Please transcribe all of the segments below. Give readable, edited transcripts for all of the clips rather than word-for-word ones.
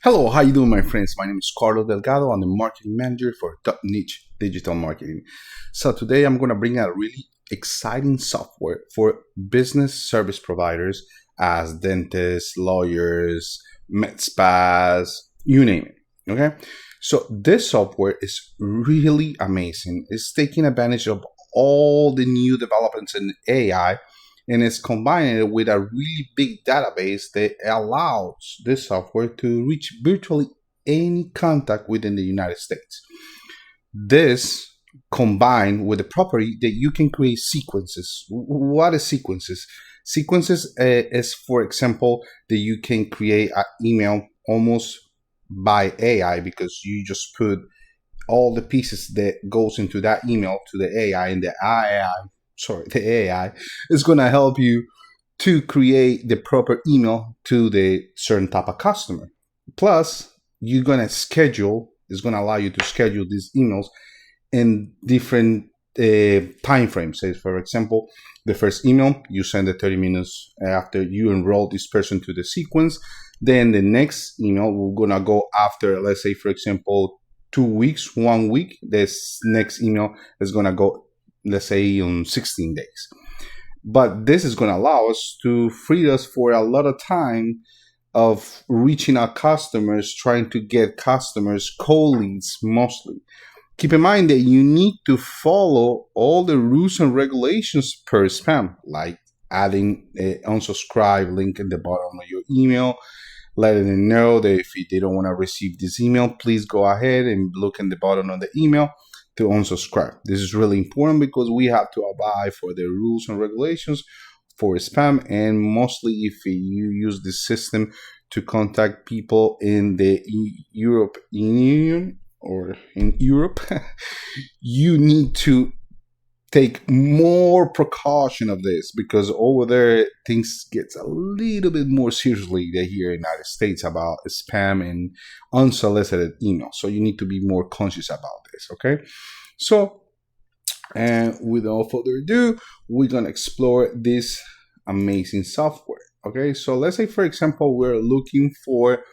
Hello, how you doing, my friends? My name is Carlos Delgado. I'm the marketing manager for Top Niche Digital Marketing. So today I'm going to bring a really exciting software for business service providers as dentists, lawyers, med spas, you name it. Okay. So this software is really amazing. It's taking advantage of all the new developments in AI, and it's combined it with a really big database that allows this software to reach virtually any contact within the United States. This combined with the property that you can create sequences. What is sequences? Sequences is, for example, that you can create an email almost by AI because you just put all the pieces that goes into that email to the AI, and the AI is going to help you to create the proper email to the certain type of customer. Plus, you're going to schedule, it's going to allow you to schedule these emails in different time frames. Say, for example, the first email, you send it 30 minutes after you enroll this person to the sequence. Then the next email, we're going to go after, let's say, for example, 2 weeks, 1 week. This next email is going to go, let's say, on 16 days. But this is going to allow us to free us for a lot of time of reaching our customers, trying to get customers, cold leads mostly. Keep in mind that you need to follow all the rules and regulations per spam, like adding an unsubscribe link in the bottom of your email, letting them know that if they don't want to receive this email, please go ahead and look in the bottom of the email to unsubscribe. This is really important because we have to abide for the rules and regulations for spam, and mostly if you use this system to contact people in the European Union or in Europe, you need to take more precaution of this because over there things gets a little bit more seriously than here in the United States about spam and unsolicited email. So you need to be more conscious about this. Okay. So, and without further ado, we're gonna explore this amazing software. Okay. So let's say, for example, we're looking for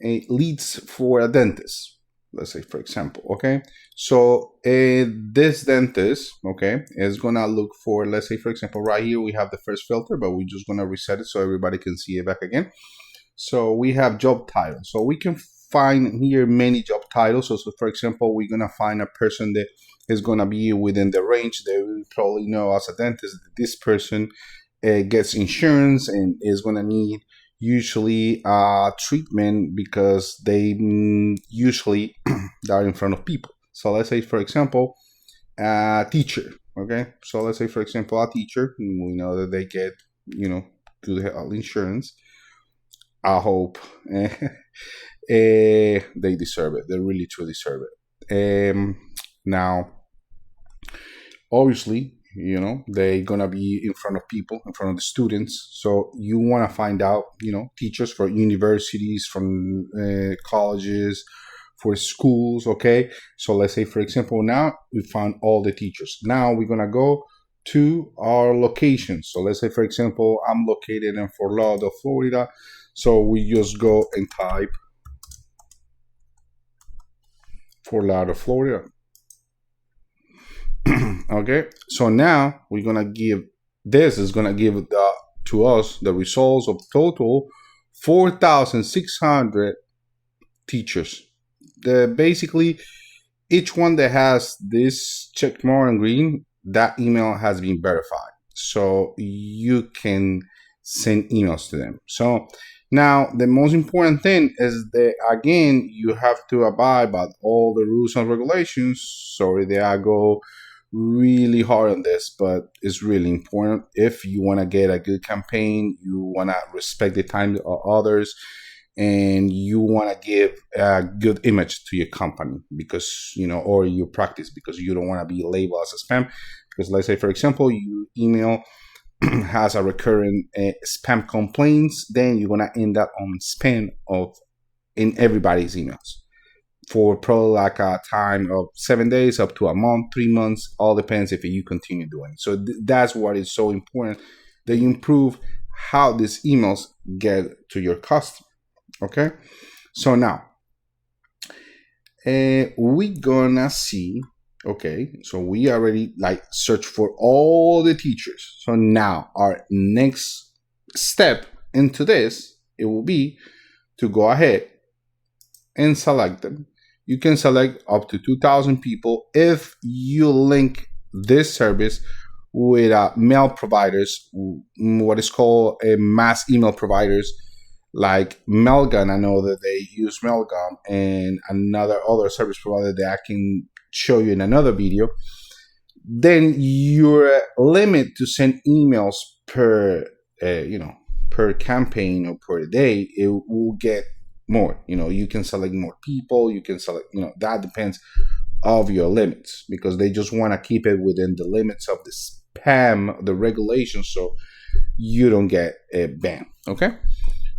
a leads for a dentist. Let's say, for example, okay. So this dentist, okay, is gonna look for, let's say, for example, right here we have the first filter, but we're just gonna reset it so everybody can see it back again. So we have job title. So we can find here many job titles. So for example, we're gonna find a person that is gonna be within the range that we probably know as a dentist that this person gets insurance and is gonna need usually treatment because they usually are in front of people. So let's say, for example, a teacher. Okay, so let's say, for example, a teacher. We know that they get, good health insurance. I hope they deserve it. They really truly deserve it. Now, obviously, they're gonna be in front of people, in front of the students. So you want to find out, teachers for universities, from colleges, for schools. Okay, so let's say, for example, now we found all the teachers. Now we're gonna go to our locations. So let's say, for example, I'm located in Fort Lauderdale, Florida. So we just go and type Fort Lauderdale, Florida. Okay, so now we're gonna give to us the results of total 4,600 teachers. Basically, each one that has this check mark in green, that email has been verified, so you can send emails to them. So now the most important thing is that, again, you have to abide by all the rules and regulations. Sorry that I go really hard on this, but it's really important. If you want to get a good campaign, you want to respect the time of others, and you want to give a good image to your company because, or your practice, because you don't want to be labeled as a spam. Because let's say, for example, your email has a recurring spam complaints, then you're going to end up on spam in everybody's emails for probably like a time of 7 days up to a month, 3 months, all depends if you continue doing it. So that's what is so important, that you improve how these emails get to your customer. Okay, So now we gonna see. Okay, so we already like search for all the teachers. So now our next step into this, it will be to go ahead and select them. You can select up to 2,000 people if you link this service with mail providers, what is called a mass email providers like Mailgun. I know that they use Mailgun, and another other service provider that I can show you in another video. Then your limit to send emails per per campaign or per day, it will get more. You can select more people, you can select, that depends of your limits, because they just want to keep it within the limits of the spam, the regulations, so you don't get a ban. Okay,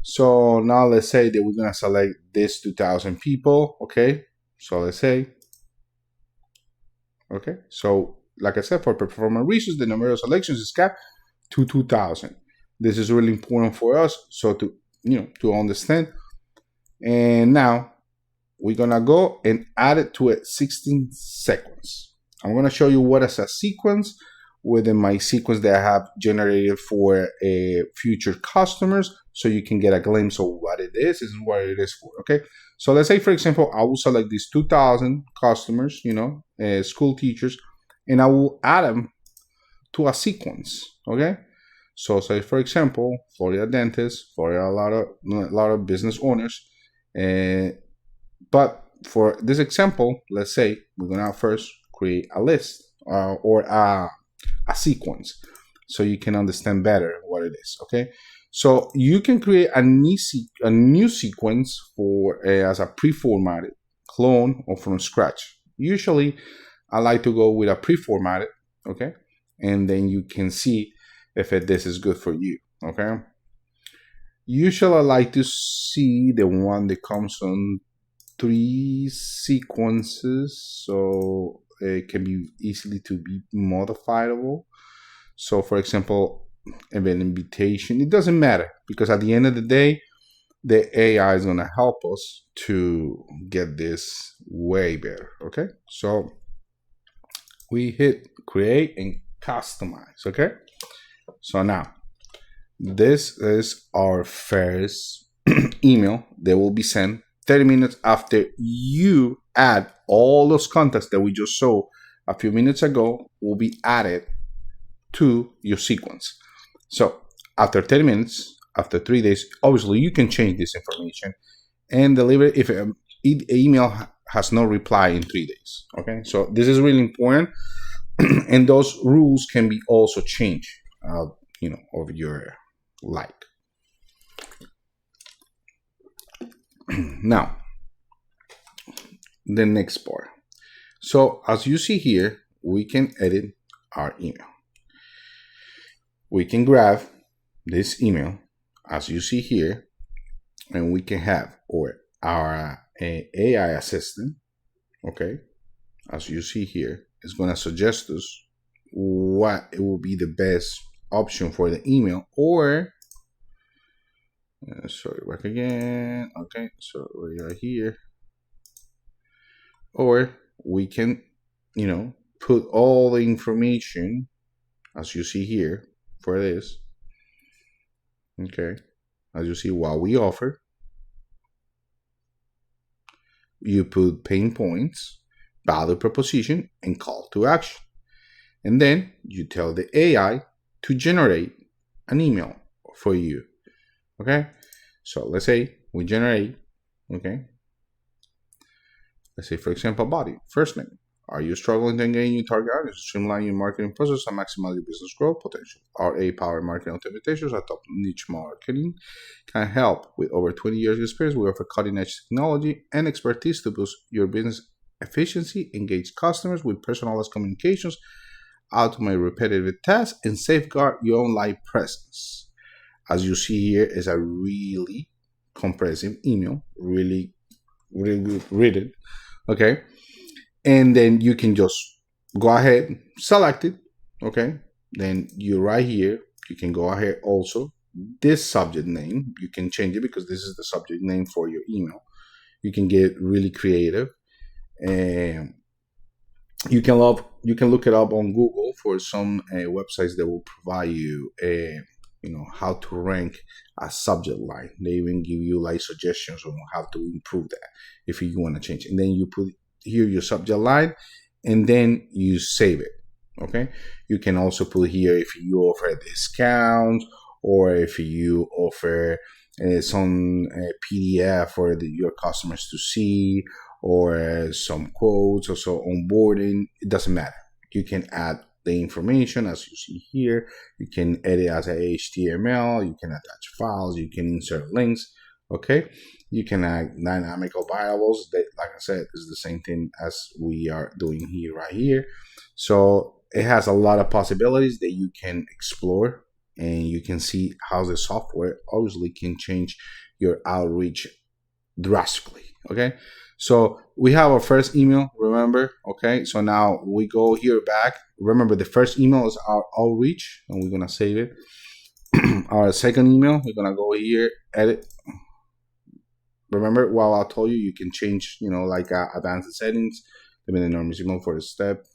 so now let's say that we're going to select this 2,000 people. Okay, so let's say, okay, so like I said, for performance reasons, the number of selections is capped to 2,000. This is really important for us, so to understand. And now we're gonna go and add it to a 16 sequence. I'm gonna show you what is a sequence within my sequence that I have generated for future customers, so you can get a glimpse of what it is and what it is for. Okay, so let's say, for example, I will select these 2,000 customers, school teachers, and I will add them to a sequence. Okay, so say, for example, Florida dentists, Florida a lot of business owners. But for this example, let's say we're gonna first create a list or a sequence, so you can understand better what it is. Okay, so you can create a new sequence for as a pre-formatted clone or from scratch. Usually, I like to go with a pre-formatted. Okay, and then you can see if this is good for you. Okay. Usually, I like to see the one that comes on 3 sequences, so it can be easily to be modifiable. So, for example, event invitation, it doesn't matter, because at the end of the day, the AI is gonna help us to get this way better. Okay, so we hit create and customize. Okay, so now this is our first email that will be sent 30 minutes after you add all those contacts that we just saw a few minutes ago, will be added to your sequence. So after 30 minutes, after 3 days, obviously you can change this information and deliver it if an email has no reply in 3 days. Okay, so this is really important, and those rules can be also changed, of your like. Now, the next part. So as you see here, we can edit our email. We can grab this email, as you see here, and we can have our AI assistant. Okay, as you see here, it's going to suggest us what it will be the best option for the email, or sorry, back again. Okay, so we are here, or we can put all the information as you see here for this. Okay, as you see, what we offer, you put pain points, value proposition, and call to action, and then you tell the AI to generate an email for you. Okay, so let's say we generate, okay, let's say, for example, body. First name. Are you struggling to engage your target audience, streamline your marketing process, and maximize your business growth potential? Our A-powered marketing optimizations at top niche marketing can help. With over 20 years of experience, we offer cutting-edge technology and expertise to boost your business efficiency, engage customers with personalized communications, automate repetitive tasks, and safeguard your online presence. As you see here, is a really comprehensive email, really good written. Okay, and then you can just go ahead, select it. Okay, then you right here, you can go ahead also this subject name, you can change it because this is the subject name for your email. You can get really creative, and you can look it up on Google for some websites that will provide you how to rank a subject line. They even give you like suggestions on how to improve that if you want to change. And then you put here your subject line, and then you save it. Okay. You can also put here if you offer a discount, or if you offer some PDF for your customers to see, or some quotes, or so onboarding. It doesn't matter. You can add the information as you see here. You can edit as a HTML. You can attach files. You can insert links. Okay. You can add dynamical variables. That, like I said, is the same thing as we are doing here, right here. So it has a lot of possibilities that you can explore, and you can see how the software obviously can change your outreach drastically. Okay. So we have our first email, remember? Okay. So now we go here back. Remember, the first email is our outreach, and we're going to save it. Our second email, we're going to go here, edit. Remember, while I told you, you can change, like advanced settings, limit the normal for the step,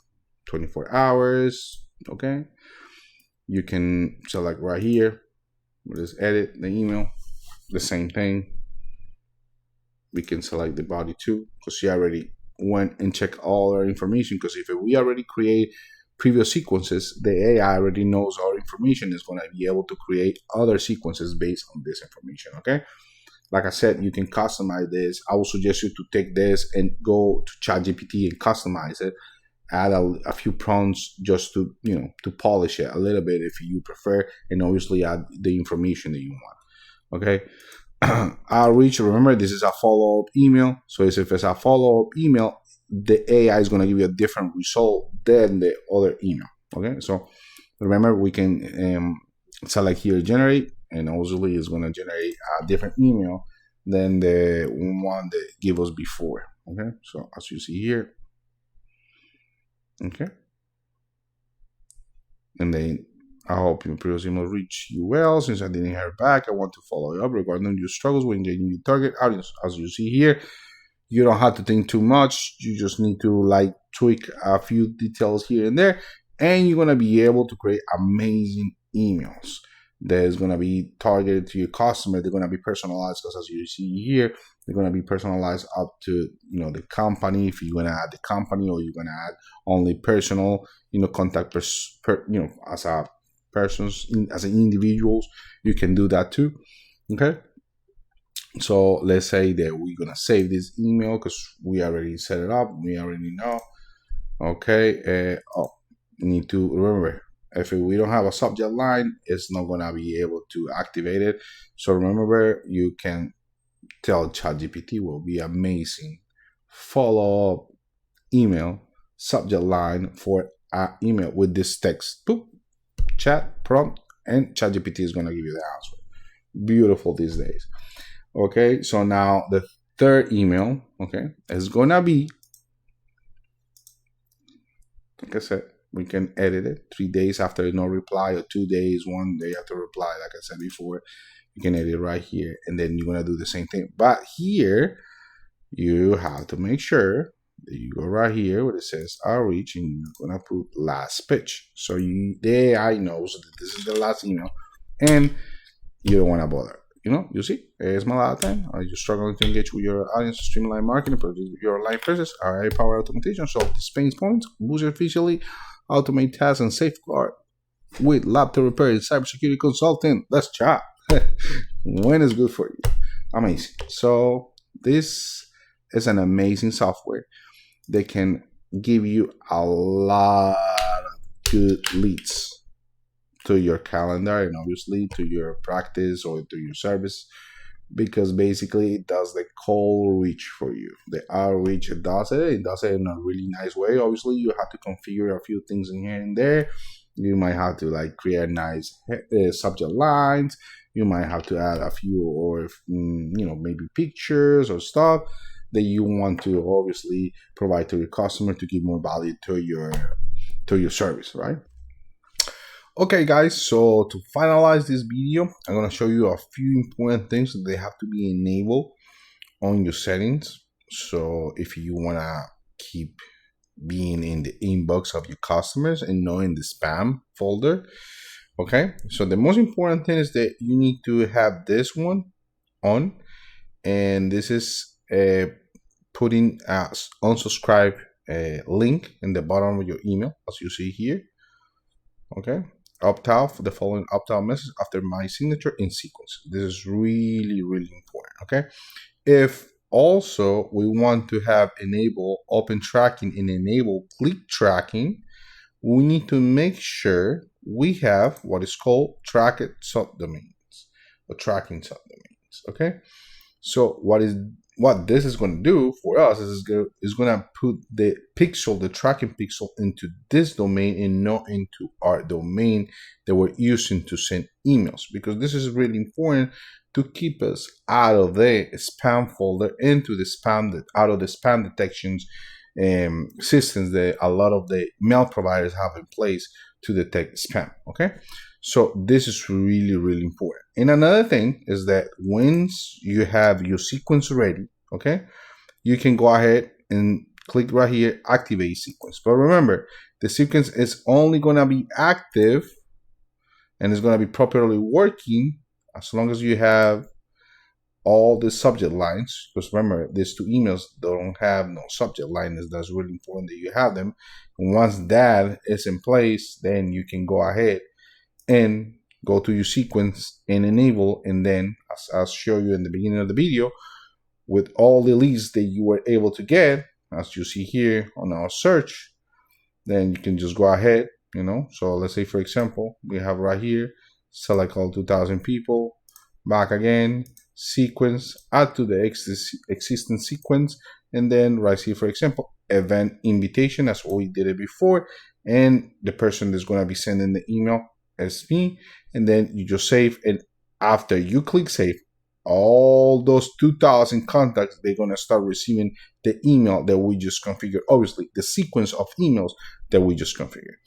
24 hours. Okay. You can select right here. We'll just edit the email. The same thing. We can select the body too, because she already went and checked all our information. Because if we already create previous sequences, the AI already knows our information, is going to be able to create other sequences based on this information. Okay. Like I said, you can customize this. I would suggest you to take this and go to ChatGPT and customize it. Add a few prompts just to to polish it a little bit if you prefer, and obviously add the information that you want. Okay. Outreach, remember, this is a follow-up email. So if it's a follow-up email, the AI is going to give you a different result than the other email. Okay. So remember, we can select here generate, and obviously it's going to generate a different email than the one that gave us before. Okay. So as you see here. Okay. And then I hope your previous email reached you well. Since I didn't hear back, I want to follow up regarding your struggles when engaging your target audience. As you see here, you don't have to think too much. You just need to tweak a few details here and there, and you're going to be able to create amazing emails that is going to be targeted to your customer. They're going to be personalized, because as you see here, they're going to be personalized up to the company. If you're going to add the company, or you're going to add only personal contact as a persons, as an individuals, you can do that too. Okay. So let's say that we're going to save this email because we already set it up. We already know. Okay. Need to remember, if we don't have a subject line, it's not going to be able to activate it. So remember, you can tell ChatGPT will be amazing follow-up email subject line for an email with this text. Boop, chat prompt, and ChatGPT is going to give you the answer. Beautiful these days. Okay, so now the third email, okay, is going to be, like I said, we can edit it 3 days after no reply, or 2 days, 1 day after reply. Like I said before, you can edit right here, and then you're going to do the same thing. But here, you have to make sure that you go right here where it says outreach, and you're going to put last pitch. So the AI knows that this is the last email, and you don't want to bother. You see, it's my last time. Are you struggling to engage with your audience, streamline marketing, produce your online process, AI power automation, solve these pain points, boost efficiently, automate tasks, and safeguard with laptop repair and cybersecurity consulting? Let's chat. When is good for you? Amazing. So this is an amazing software that can give you a lot of good leads to your calendar, and obviously to your practice or to your service, because basically it does the cold reach for you. The outreach, it does it in a really nice way. Obviously, you have to configure a few things in here and there. You might have to create nice subject lines. You might have to add a few, or maybe pictures or stuff that you want to obviously provide to your customer to give more value to your service, right? Okay, guys, so to finalize this video, I'm going to show you a few important things that they have to be enabled on your settings. So if you want to keep being in the inbox of your customers and not in the spam folder, okay? So the most important thing is that you need to have this one on, and this is putting a unsubscribe link in the bottom of your email, as you see here. Okay, opt out for the following opt-out message after my signature in sequence. This is really important. Okay, if also we want to have enable open tracking and enable click tracking, we need to make sure we have what is called tracked subdomains or tracking subdomains. Okay, so what this is going to do for us is going to put the pixel, the tracking pixel, into this domain and not into our domain that we're using to send emails, because this is really important to keep us out of the spam folder, into the spam, out of the spam detections systems that a lot of the mail providers have in place to detect spam. Okay, so this is really important. And another thing is that once you have your sequence ready, okay, you can go ahead and click right here, activate sequence. But remember, the sequence is only going to be active and it's going to be properly working as long as you have all the subject lines, because remember, these two emails don't have no subject lines. That's really important that you have them. And once that is in place, then you can go ahead and go to your sequence and enable, and then as I'll show you in the beginning of the video, with all the leads that you were able to get, as you see here on our search, then you can just go ahead, so let's say, for example, we have right here, select all 2,000 people, back again, sequence, add to the existing sequence, and then right here, for example, event invitation, as we did it before, and the person that's going to be sending the email as me, and then you just save. And after you click save, all those 2,000 contacts, they're going to start receiving the email that we just configured, obviously the sequence of emails that we just configured.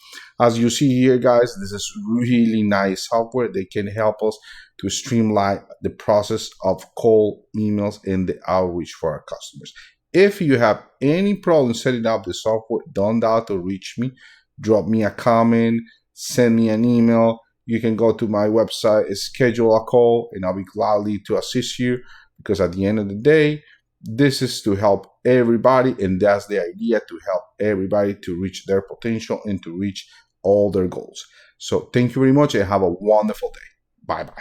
As you see here, guys, this is really nice software. They can help us to streamline the process of cold emails and the outreach for our customers. If you have any problem setting up the software, don't doubt to reach me. Drop me a comment, send me an email. You can go to my website, schedule a call, and I'll be gladly to assist you, because at the end of the day, this is to help everybody, and that's the idea, to help everybody to reach their potential and to reach all their goals. So thank you very much and have a wonderful day. Bye-bye.